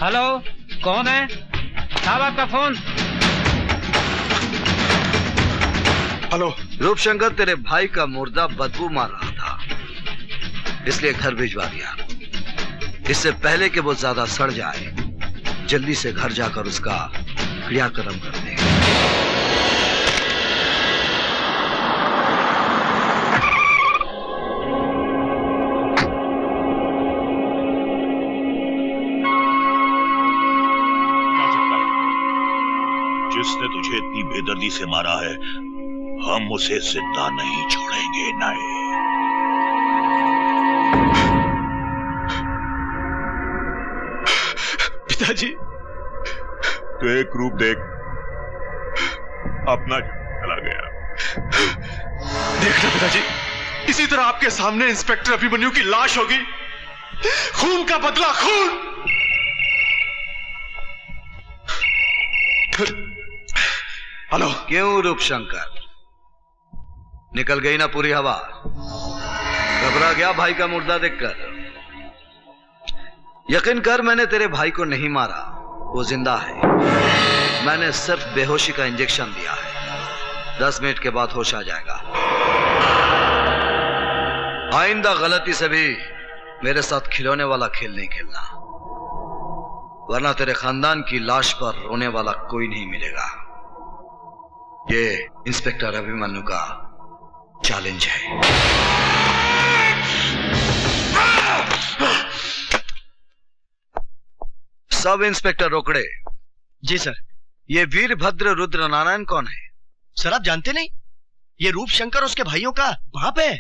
Hello, कौन है साहब? आपका फोन। हेलो। रूपशंकर, तेरे भाई का मुर्दा बदबू मार रहा था, इसलिए घर भिजवा दिया। इससे पहले कि वो ज्यादा सड़ जाए, जल्दी से घर जाकर उसका क्रियाक्रम कर दे। जिसने तुझे इतनी बेदर्दी से मारा है, हम उसे जिंदा नहीं छोड़ेंगे। नहीं। पिताजी, तो एक रूप देख, अपना चला गया। देखना पिताजी, इसी तरह आपके सामने इंस्पेक्टर अभिमन्यु की लाश होगी। खून का बदला खून। हेलो। क्यों रूपशंकर, निकल गई ना पूरी हवा? घबरा गया भाई का मुर्दा देखकर? यकीन कर, मैंने तेरे भाई को नहीं मारा, वो जिंदा है। मैंने सिर्फ बेहोशी का इंजेक्शन दिया है। 10 मिनट के बाद होश आ जाएगा। आइंदा गलती से भी मेरे साथ खिलौने वाला खेल नहीं खेलना, वरना तेरे खानदान की लाश पर रोने वाला कोई नहीं मिलेगा। ये इंस्पेक्टर अभिमन्यु का चैलेंज है। सब इंस्पेक्टर रोकड़े। जी सर। ये वीरभद्र रुद्र नारायण कौन है? सर आप जानते नहीं? ये रूपशंकर उसके भाइयों का बाप है।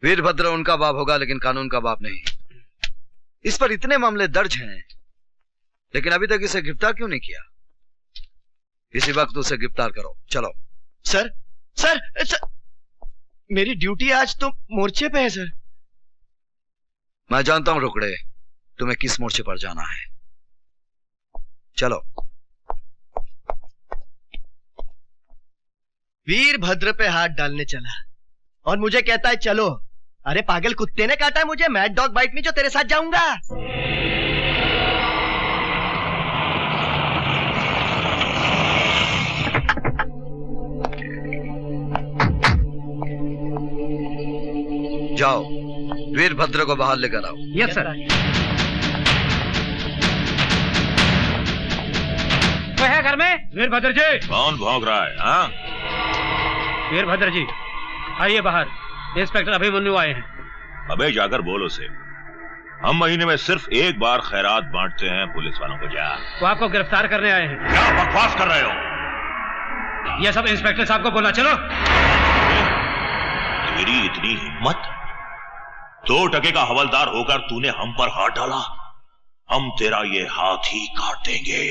वीरभद्र उनका बाप होगा, लेकिन कानून का बाप नहीं। इस पर इतने मामले दर्ज हैं, लेकिन अभी तक इसे गिरफ्तार क्यों नहीं किया? इसी वक्त उसे गिरफ्तार करो। चलो। सर सर, सर मेरी ड्यूटी आज तो मोर्चे पे है सर। मैं जानता हूं रोकड़े, तुम्हें किस मोर्चे पर जाना है। चलो। वीरभद्र पे हाथ डालने चला और मुझे कहता है चलो। अरे पागल कुत्ते ने काटा है मुझे, मैड डॉग बाइट में जो तेरे साथ जाऊंगा। जाओ, वीरभद्र को बाहर लेकर आओ। Yes sir. कोई है घर में? वीरभद्र जी। कौन भौंक रहा है? हाँ, वीरभद्र जी आइए बाहर, इंस्पेक्टर अभिमन्यु आए हैं। अबे जाकर बोल उसे, हम महीने में सिर्फ एक बार खैरात बांटते हैं पुलिस वालों को। जा। वो आपको गिरफ्तार करने आए हैं। क्या बकवास कर रहे हो? ये सब इंस्पेक्टर साहब को बोला। चलो। तेरी इतनी हिम्मत? 2 टके का हवलदार होकर तूने हम पर हाथ डाला? हम तेरा ये हाथ ही काट देंगे।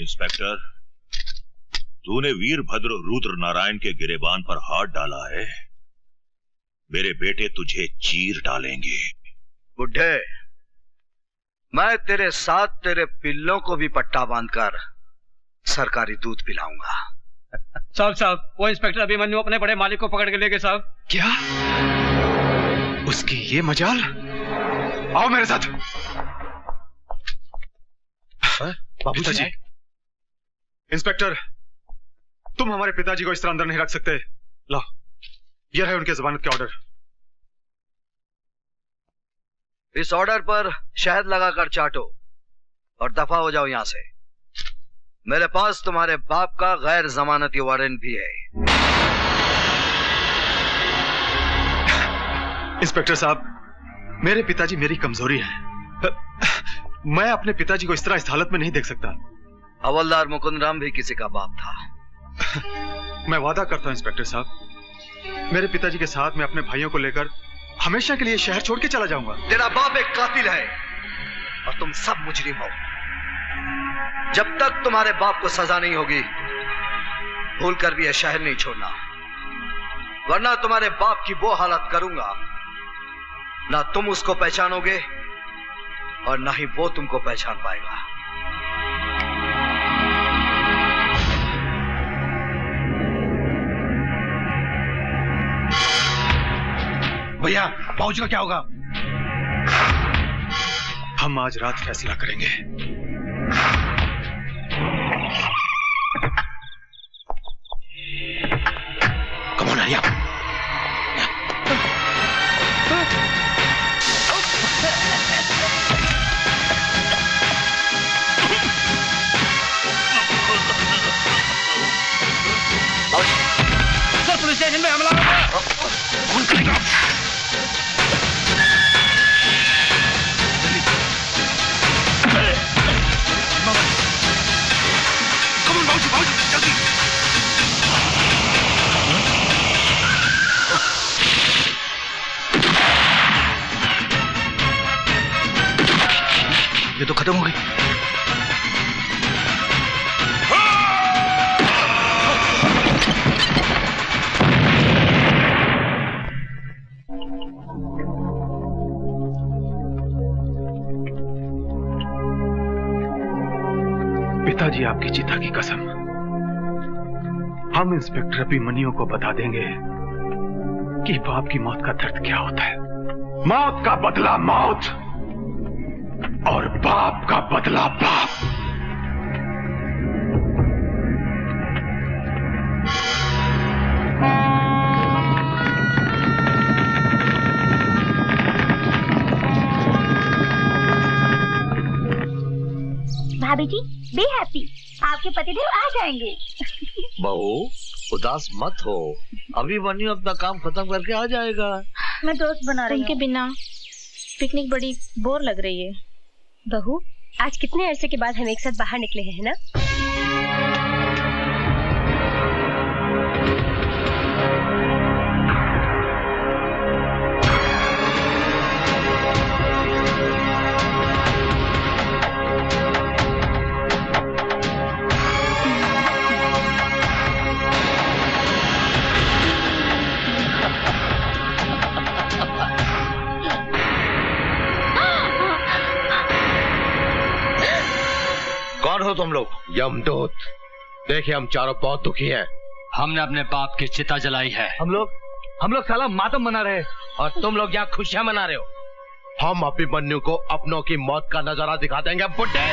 इंस्पेक्टर, तूने वीरभद्र रुद्र नारायण के गिरेबान पर हाथ डाला है। मेरे बेटे तुझे चीर डालेंगे। बुढ़े, मैं तेरे साथ तेरे पिल्लों को भी पट्टा बांधकर सरकारी दूध पिलाऊंगा। साहब, वो इंस्पेक्टर अभिमन्यु अपने बड़े मालिक को पकड़ के ले गए साहब। क्या? उसकी ये मजाल? आओ मेरे साथ। पिताजी, इंस्पेक्टर, तुम हमारे पिताजी को इस तरह अंदर नहीं रख सकते। ला, यह है उनके जमानत के ऑर्डर। इस ऑर्डर पर शहद लगाकर चाटो और दफा हो जाओ यहां से। मेरे पास तुम्हारे बाप का गैर जमानती वारंट भी है। इंस्पेक्टर साहब, मेरे पिताजी मेरी कमजोरी है। मैं अपने पिताजी को इस तरह इस हालत में नहीं देख सकता। हवलदार मुकुंद राम भी किसी का बाप था। मैं वादा करता हूं इंस्पेक्टर साहब, मेरे पिताजी के साथ मैं अपने भाइयों को लेकर हमेशा के लिए शहर छोड़ के चला जाऊंगा। तेरा बाप एक कातिल है और तुम सब मुजरिम हो। जब तक तुम्हारे बाप को सजा नहीं होगी, भूल कर भी यह शहर नहीं छोड़ना। वरना तुम्हारे बाप की वो हालत करूंगा, ना तुम उसको पहचानोगे और ना ही वो तुमको पहचान पाएगा। भैया, बाबूजी का क्या होगा? हम आज रात फैसला करेंगे। Come on Arya. Sir, police station में हमला हो गया। कौन करेगा? ये तो खत्म हो गई। पिताजी, आपकी चिता की कसम, हम इंस्पेक्टर अभिमन्यु को बता देंगे कि बाप की मौत का दर्द क्या होता है। मौत का बदला मौत और बाप का बदला बाप। भाभी जी, बी हैप्पी, आपके पतिदेव आ जाएंगे। बहू, उदास मत हो, अभी मन्यु अपना काम खत्म करके आ जाएगा। मैं दोस्त बना रही हूँ। उनके बिना पिकनिक बड़ी बोर लग रही है। बहू, आज कितने अरसे के बाद हम एक साथ बाहर निकले हैं ना? कौन हो तुम लोग? यमदूत। देखिए, हम चारों बहुत दुखी हैं। हमने अपने बाप की चिता जलाई है। हम लोग साला मातम मना रहे हैं और तुम लोग यहाँ खुशियां मना रहे हो। हम अभिमन्यु को अपनों की मौत का नजारा दिखा देंगे बुड्ढे।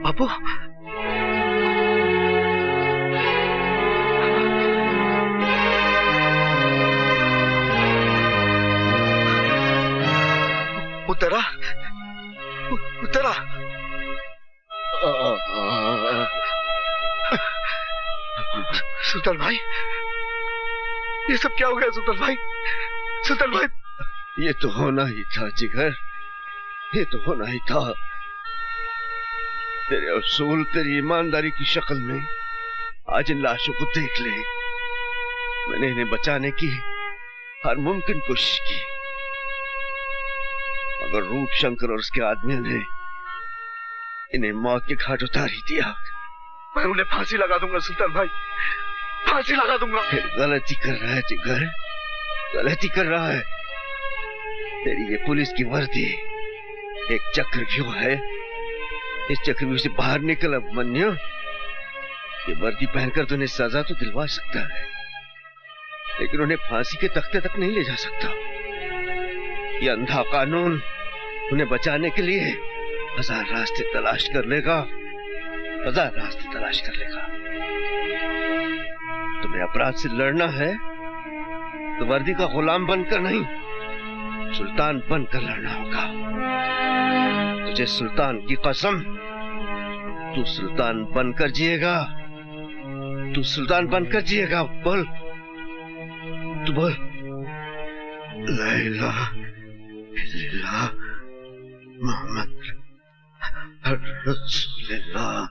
बापू, उतरा उतरा। सुल्तान भाई, ये सब क्या हो गया? सुल्तान भाई, सुल्तान भाई। ये तो होना ही था जिगर, ये तो होना ही था। तेरे असूल, तेरी ईमानदारी की शक्ल में आज इन लाशों को देख ले। मैंने इन्हें बचाने की हर मुमकिन कोशिश की, मगर रूप शंकर और उसके आदमियों ने इन्हें मौत के घाट उतार ही दिया। मैं उन्हें फांसी लगा दूंगा सुल्तान भाई, फांसी लगा दूंगा। फिर गलती कर रहा है जिगर, गलती कर रहा है। तेरी ये पुलिस की वर्दी एक चक्रव्यूह है। इस चक्रव्यूह से बाहर निकल अभिमन्यु। ये वर्दी पहनकर तूने सजा तो दिलवा सकता है, लेकिन उन्हें फांसी के तख्ते तक नहीं ले जा सकता। ये अंधा कानून उन्हें बचाने के लिए 1000 रास्ते तलाश कर लेगा, 1000 रास्ते तलाश कर लेगा। तुम्हें अपराध से लड़ना है तो वर्दी का गुलाम बनकर नहीं, सुल्तान बनकर लड़ना होगा। तुझे सुल्तान की कसम, तू सुल्तान बनकर जिएगा, तू सुल्तान बनकर जिएगा। बोल, तू बोल, ला इलाहा इल्लल्लाह मोहम्मद रसूलुल्लाह।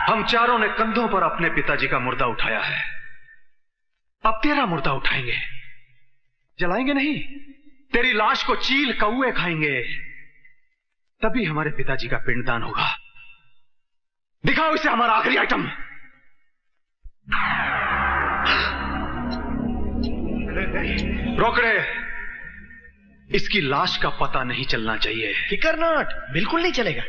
हम चारों ने कंधों पर अपने पिताजी का मुर्दा उठाया है, अब तेरा मुर्दा उठाएंगे। जलाएंगे नहीं, तेरी लाश को चील कौए खाएंगे, तभी हमारे पिताजी का पिंडदान होगा। दिखाओ इसे हमारा आखिरी आइटम। रोकड़े, इसकी लाश का पता नहीं चलना चाहिए। फिकर नॉट, बिल्कुल नहीं चलेगा।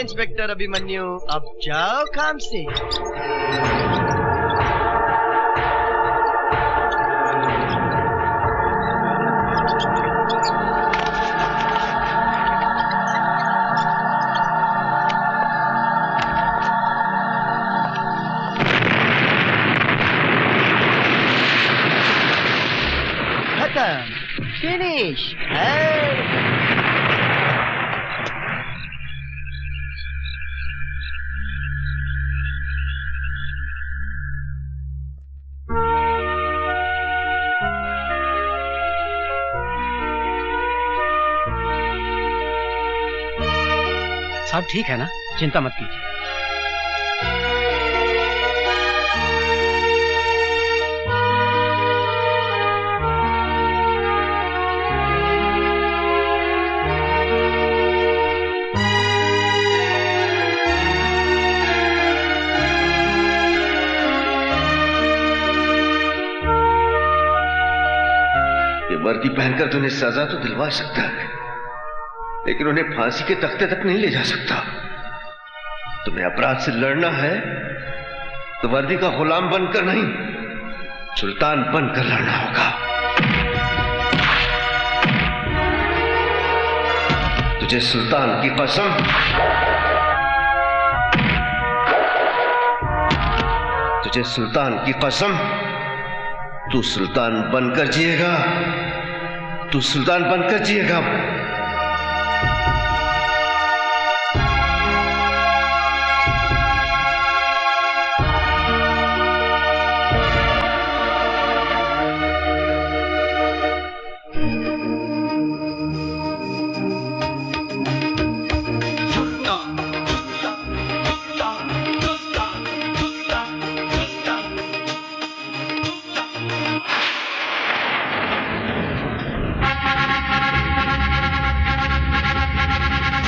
इंस्पेक्टर अभिमन्यु, अब जाओ काम से। खत्म, फिनिश है। सब ठीक है ना, चिंता मत कीजिए। ये वर्दी पहनकर तुम्हें सजा तो दिलवा सकता है, लेकिन उन्हें फांसी के तख्ते तक नहीं ले जा सकता। तुम्हें अपराध से लड़ना है तो वर्दी का गुलाम बनकर नहीं, सुल्तान बनकर लड़ना होगा। तुझे सुल्तान की कसम, तुझे सुल्तान की कसम, तू सुल्तान बनकर जिएगा, तू सुल्तान बनकर जिएगा।